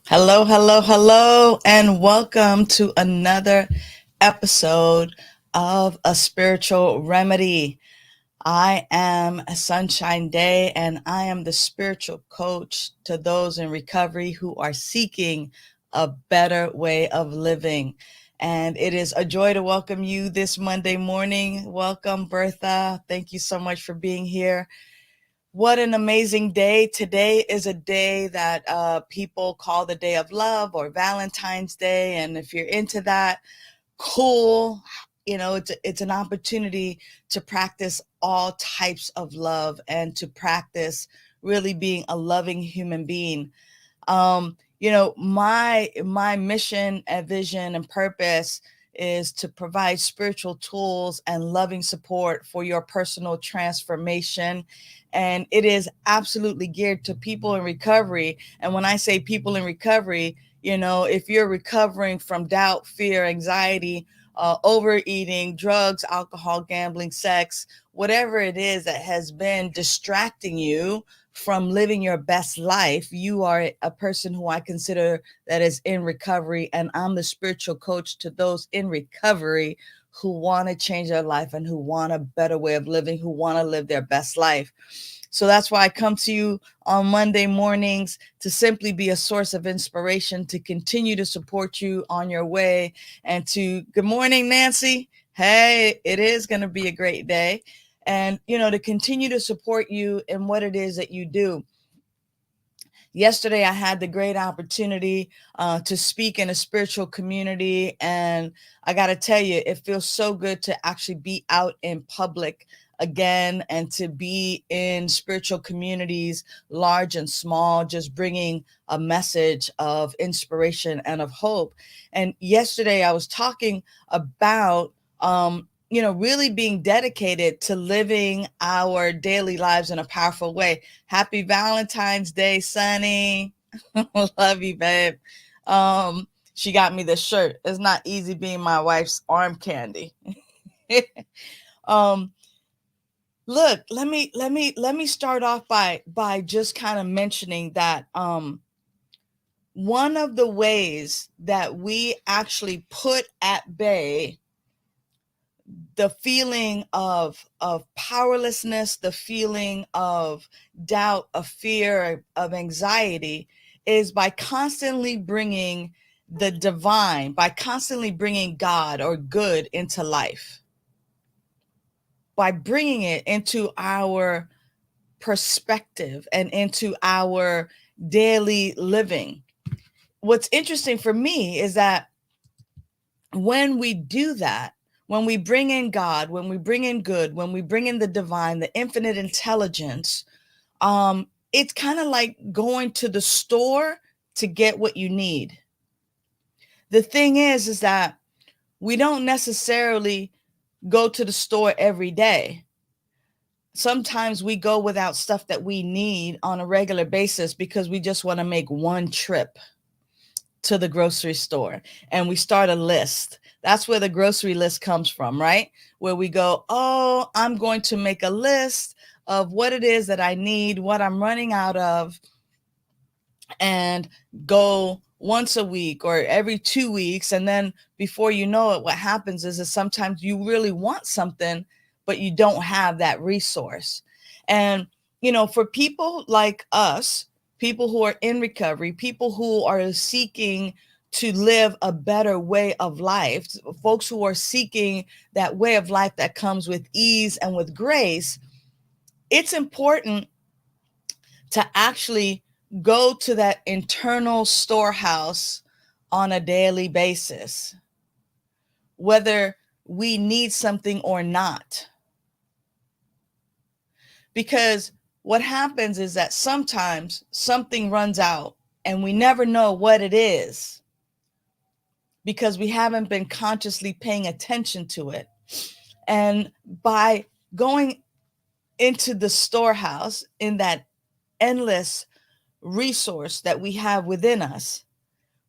Hello, hello, hello, and welcome to another episode of A Spiritual Remedy. I am Sunshine Day, and I am the spiritual coach to those in recovery who are seeking a better way of living. And it is a joy to welcome you this Monday morning. Welcome, Bertha. Thank you so much for being here. What an amazing day. Today is a day that people call the day of love or Valentine's Day. And if you're into that, cool. You know, it's an opportunity to practice all types of love and to practice really being a loving human being. My mission and vision and purpose is to provide spiritual tools and loving support for your personal transformation. And it is absolutely geared to people in recovery. And when I say people in recovery, if you're recovering from doubt, fear, anxiety, overeating, drugs, alcohol, gambling, sex, whatever it is that has been distracting you from living your best life, you are a person who I consider that is in recovery. And I'm the spiritual coach to those in recovery who want to change their life and who want a better way of living, who want to live their best life. So that's why I come to you on Monday mornings to simply be a source of inspiration, to continue to support you on your way, and good morning, Nancy. Hey, it is going to be a great day. And, to continue to support you in what it is that you do. Yesterday, I had the great opportunity to speak in a spiritual community. And I got to tell you, it feels so good to actually be out in public again and to be in spiritual communities, large and small, just bringing a message of inspiration and of hope. And yesterday, I was talking about really being dedicated to living our daily lives in a powerful way. Happy Valentine's Day, Sunny. Love you, babe. She got me this shirt. It's not easy being my wife's arm candy. Look, let me start off by just kind of mentioning that one of the ways that we actually put at bay the feeling of powerlessness, the feeling of doubt, of fear, of anxiety, is by constantly bringing the divine, by constantly bringing God or good into life, by bringing it into our perspective and into our daily living. What's interesting for me is that when we do that, when we bring in God, when we bring in good, when we bring in the divine, the infinite intelligence, it's kind of like going to the store to get what you need. The thing is that we don't necessarily go to the store every day. Sometimes we go without stuff that we need on a regular basis because we just want to make one trip to the grocery store and we start a list. That's where the grocery list comes from, right? Where we go, oh, I'm going to make a list of what it is that I need, what I'm running out of, and go once a week or every 2 weeks. And then before you know it, what happens is that sometimes you really want something, but you don't have that resource. And, for people like us, people who are in recovery, people who are seeking to live a better way of life, folks who are seeking that way of life that comes with ease and with grace, it's important to actually go to that internal storehouse on a daily basis, whether we need something or not. Because what happens is that sometimes something runs out and we never know what it is because we haven't been consciously paying attention to it. And by going into the storehouse, in that endless resource that we have within us,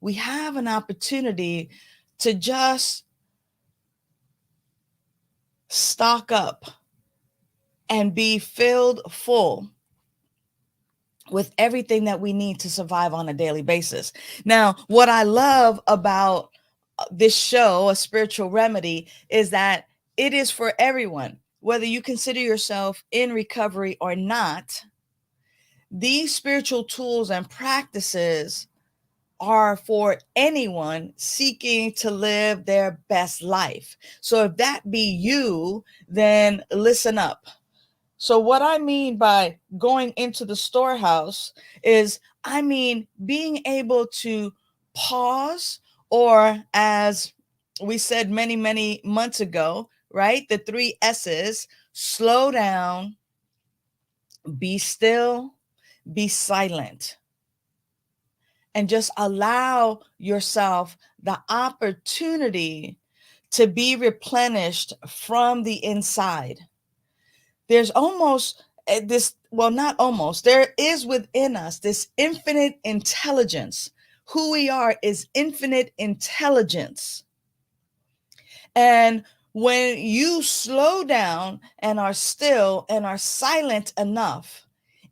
we have an opportunity to just stock up and be filled full with everything that we need to survive on a daily basis. Now, what I love about this show, A Spiritual Remedy, is that it is for everyone. Whether you consider yourself in recovery or not, these spiritual tools and practices are for anyone seeking to live their best life. So if that be you, then listen up. So what I mean by going into the storehouse is, I mean, being able to pause, or as we said many, many months ago, right? The 3 S's: slow down, be still, be silent, and just allow yourself the opportunity to be replenished from the inside. There's almost not almost, there is within us this infinite intelligence. Who we are is infinite intelligence. And when you slow down and are still and are silent enough,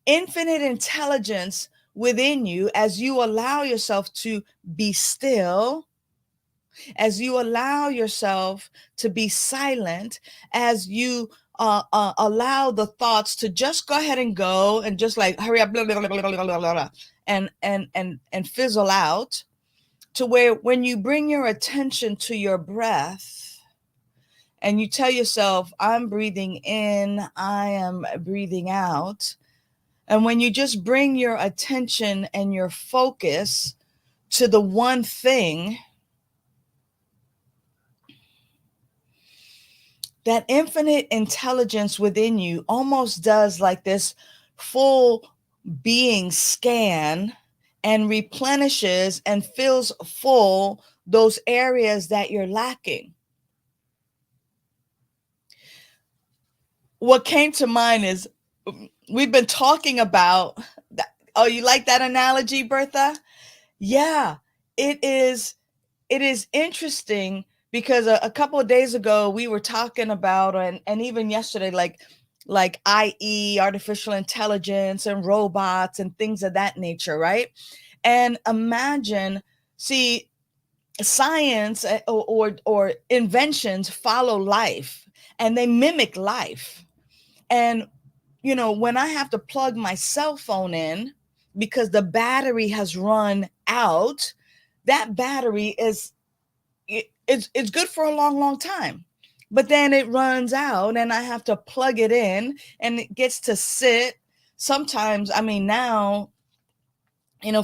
infinite intelligence within you, as you allow yourself to be still, as you allow yourself to be silent, as you allow the thoughts to just go ahead and go and just like hurry up, blah, blah, blah, blah, blah, blah, blah, and fizzle out, to where when you bring your attention to your breath and you tell yourself, I'm breathing in, I am breathing out. And when you just bring your attention and your focus to the one thing, that infinite intelligence within you almost does like this full being scan and replenishes and fills full those areas that you're lacking. What came to mind is, we've been talking about that. Oh, you like that analogy, Bertha? Yeah, it is interesting because a couple of days ago we were talking about, and even yesterday, like IE, artificial intelligence and robots and things of that nature, right? And imagine, see, science or inventions follow life and they mimic life. And when I have to plug my cell phone in because the battery has run out, that battery it's good for a long, long time. But then it runs out and I have to plug it in and it gets to sit. Sometimes, I mean, now,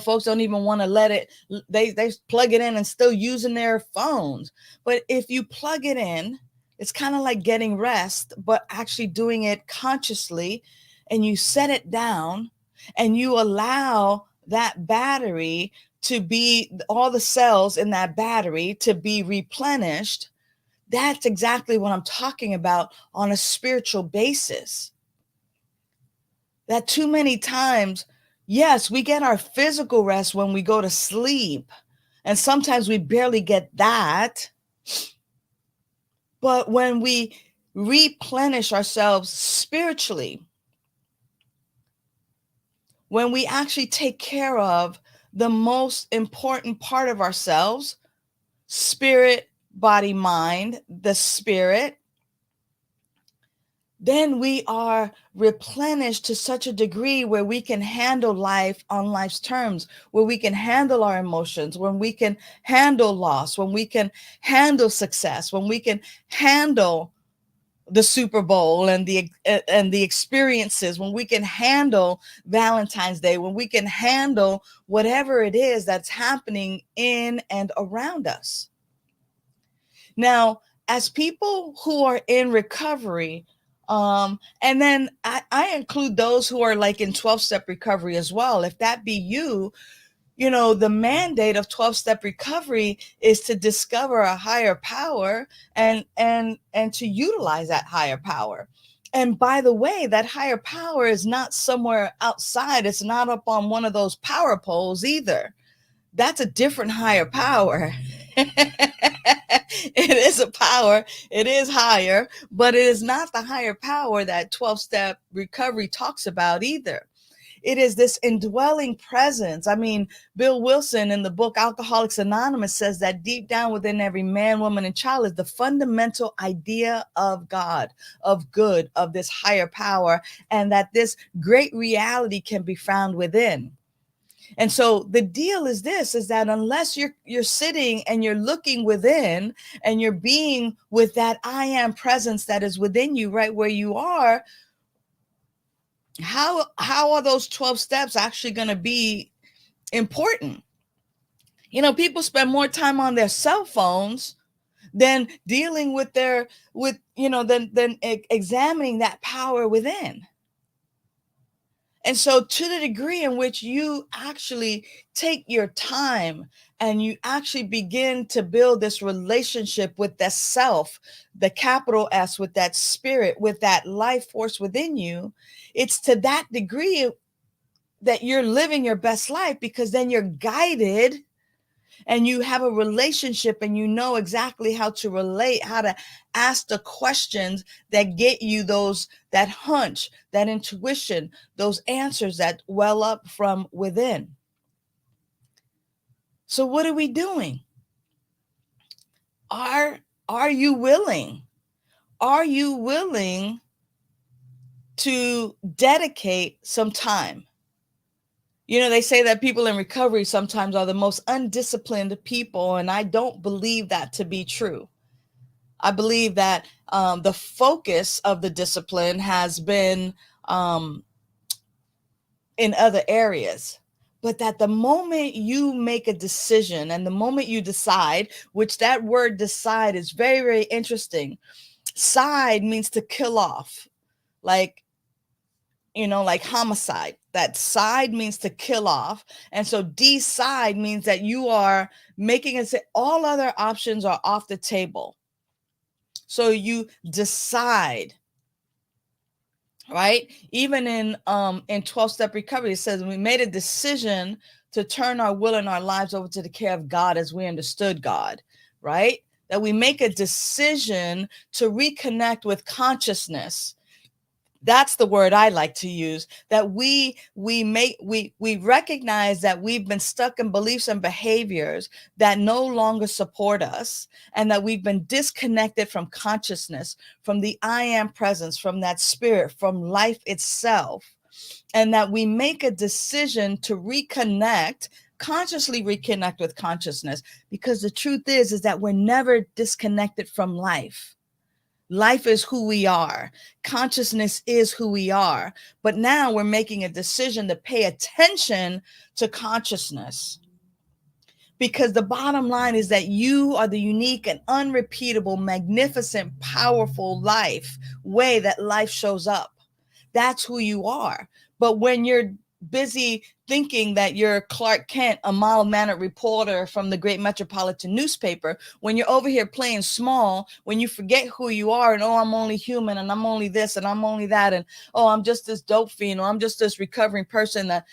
folks don't even want to let it, they plug it in and still using their phones. But if you plug it in, it's kind of like getting rest, but actually doing it consciously, and you set it down and you allow that battery to be, all the cells in that battery to be replenished. That's exactly what I'm talking about on a spiritual basis. That too many times, yes, we get our physical rest when we go to sleep, and sometimes we barely get that. But when we replenish ourselves spiritually, when we actually take care of the most important part of ourselves, spirit, body, mind, the spirit, then we are replenished to such a degree where we can handle life on life's terms, where we can handle our emotions, when we can handle loss, when we can handle success, when we can handle the Super Bowl and the experiences, when we can handle Valentine's Day, when we can handle whatever it is that's happening in and around us. Now, as people who are in recovery, and then I include those who are like in 12-step recovery as well. If that be you, the mandate of 12-step recovery is to discover a higher power and to utilize that higher power. And by the way, that higher power is not somewhere outside. It's not up on one of those power poles either. That's a different higher power. It is a power, it is higher, but it is not the higher power that 12-step recovery talks about either. It is this indwelling presence. I mean, Bill Wilson in the book Alcoholics Anonymous says that deep down within every man, woman, and child is the fundamental idea of God, of good, of this higher power, and that this great reality can be found within. And so the deal is this, is that unless you're sitting and you're looking within and you're being with that I am presence that is within you right where you are, how are those 12 steps actually going to be important? People spend more time on their cell phones than dealing with than examining that power within. And so to the degree in which you actually take your time and you actually begin to build this relationship with that self, the capital S, with that spirit, with that life force within you, it's to that degree that you're living your best life, because then you're guided and you have a relationship and you know exactly how to relate, how to ask the questions that get you that hunch, that intuition, those answers that well up from within. So what are we doing? Are you willing? Are you willing to dedicate some time? They say that people in recovery sometimes are the most undisciplined people, and I don't believe that to be true. I believe that the focus of the discipline has been in other areas, but that the moment you make a decision and the moment you decide, which that word decide is very, very interesting. Side means to kill off, like homicide. That side means to kill off. And so decide means that you are making it say all other options are off the table. So you decide, right? Even in 12-step recovery, it says we made a decision to turn our will and our lives over to the care of God as we understood God, right? That we make a decision to reconnect with consciousness. That's the word I like to use, that we recognize that we've been stuck in beliefs and behaviors that no longer support us, and that we've been disconnected from consciousness, from the I am presence, from that spirit, from life itself, and that we make a decision to consciously reconnect with consciousness, because the truth is that we're never disconnected from life. Life is who we are. Consciousness is who we are. But now we're making a decision to pay attention to consciousness. Because the bottom line is that you are the unique and unrepeatable, magnificent, powerful way that life shows up. That's who you are. But when you're busy thinking that you're Clark Kent, a mild-mannered reporter from the great metropolitan newspaper, when you're over here playing small, when you forget who you are and, oh, I'm only human and I'm only this and I'm only that, and, oh, I'm just this dope fiend, or I'm just this recovering person that,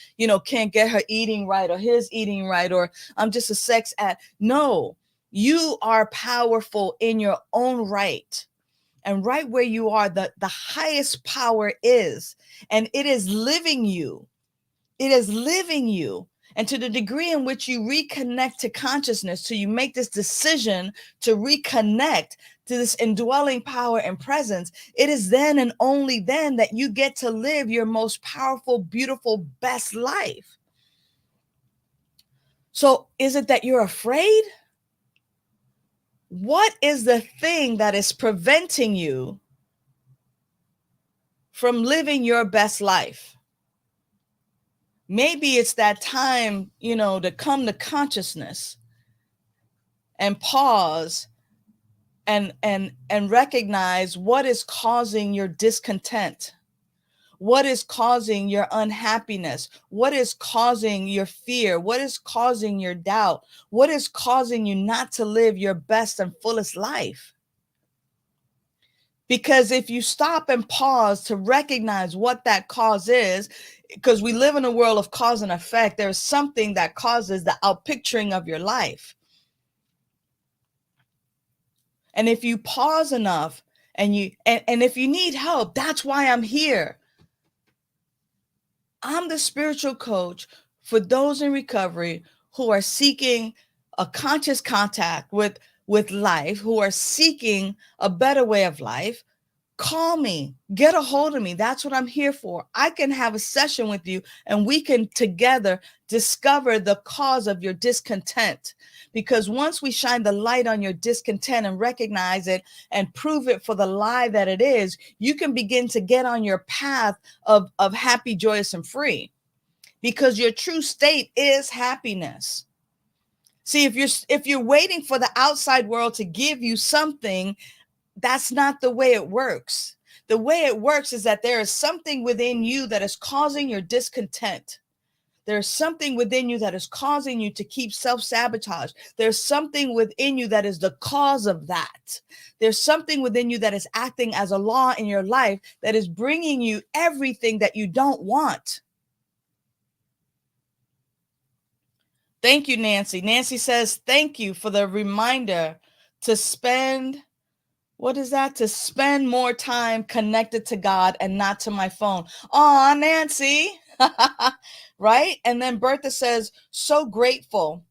can't get her eating right or his eating right, or I'm just a sex addict. No, you are powerful in your own right. And right where you are, the highest power is, and it is living you. It is living you. And to the degree in which you reconnect to consciousness, so you make this decision to reconnect to this indwelling power and presence, it is then and only then that you get to live your most powerful, beautiful, best life. So is it that you're afraid? What is the thing that is preventing you from living your best life? Maybe it's that time, to come to consciousness and pause and recognize what is causing your discontent, what is causing your unhappiness, what is causing your fear, what is causing your doubt, what is causing you not to live your best and fullest life. Because if you stop and pause to recognize what that cause is, because we live in a world of cause and effect, there's something that causes the outpicturing of your life. And if you pause enough and if you need help, that's why I'm here. I'm the spiritual coach for those in recovery who are seeking a conscious contact with life, who are seeking a better way of life. Call me, get a hold of me. That's what I'm here for. I can have a session with you and we can together discover the cause of your discontent. Because once we shine the light on your discontent and recognize it and prove it for the lie that it is, you can begin to get on your path of happy, joyous, and free. Because your true state is happiness. See, if you're waiting for the outside world to give you something, that's not the way it works. The way it works is that there is something within you that is causing your discontent. There's something within you that is causing you to keep self-sabotage. There's something within you that is the cause of that. There's something within you that is acting as a law in your life that is bringing you everything that you don't want. Thank you, Nancy. Nancy says, thank you for the reminder to spend to spend more time connected to God and not to my phone. Aw, Nancy. Right? And then Bertha says, so grateful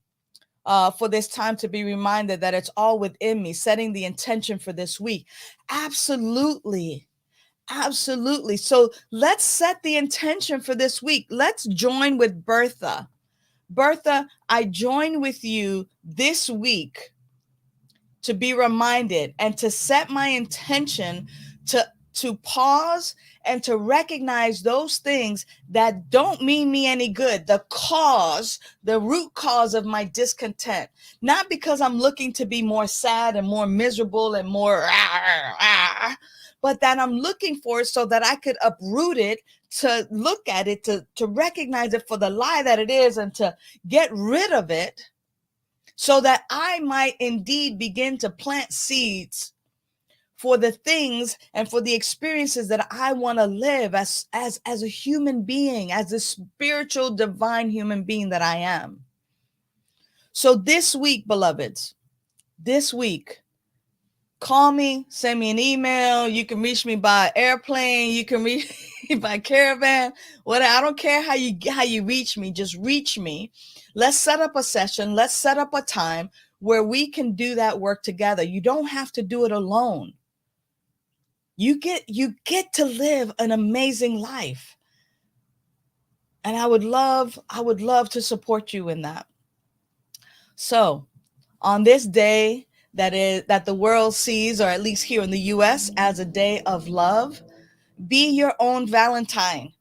for this time to be reminded that it's all within me, setting the intention for this week. Absolutely. Absolutely. So let's set the intention for this week. Let's join with Bertha. Bertha, I join with you this week to be reminded and to set my intention to pause and to recognize those things that don't mean me any good, the root cause of my discontent. Not because I'm looking to be more sad and more miserable and more, but that I'm looking for it so that I could uproot it, to look at it, to recognize it for the lie that it is, and to get rid of it, so that I might indeed begin to plant seeds for the things and for the experiences that I want to live as a human being, as a spiritual, divine human being that I am. So this week, beloveds, this week, call me, send me an email. You can reach me by airplane. You can reach me by caravan. Whatever. I don't care how you reach me. Just reach me. Let's set up a session. Let's set up a time where we can do that work together. You don't have to do it alone. You get to live an amazing life. And I would love to support you in that. So on this day that the world sees, or at least here in the US, as a day of love, be your own Valentine.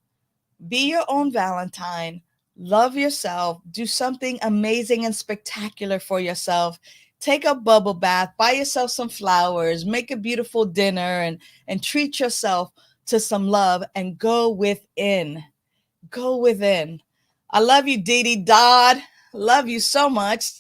Be your own Valentine. Love yourself. Do something amazing and spectacular for yourself. Take a bubble bath, buy yourself some flowers, make a beautiful dinner, and treat yourself to some love, and go within. Go within. I love you, Dee Dee Dodd. Love you so much.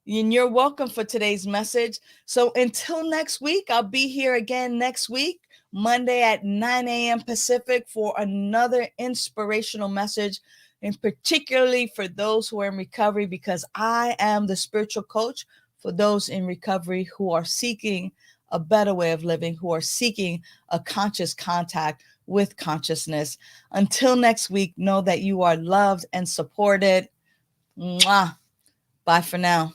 And you're welcome for today's message. So until next week, I'll be here again next week, Monday at 9 a.m. Pacific, for another inspirational message, and particularly for those who are in recovery, because I am the spiritual coach for those in recovery who are seeking a better way of living, who are seeking a conscious contact with consciousness. Until next week, know that you are loved and supported. Mwah. Bye for now.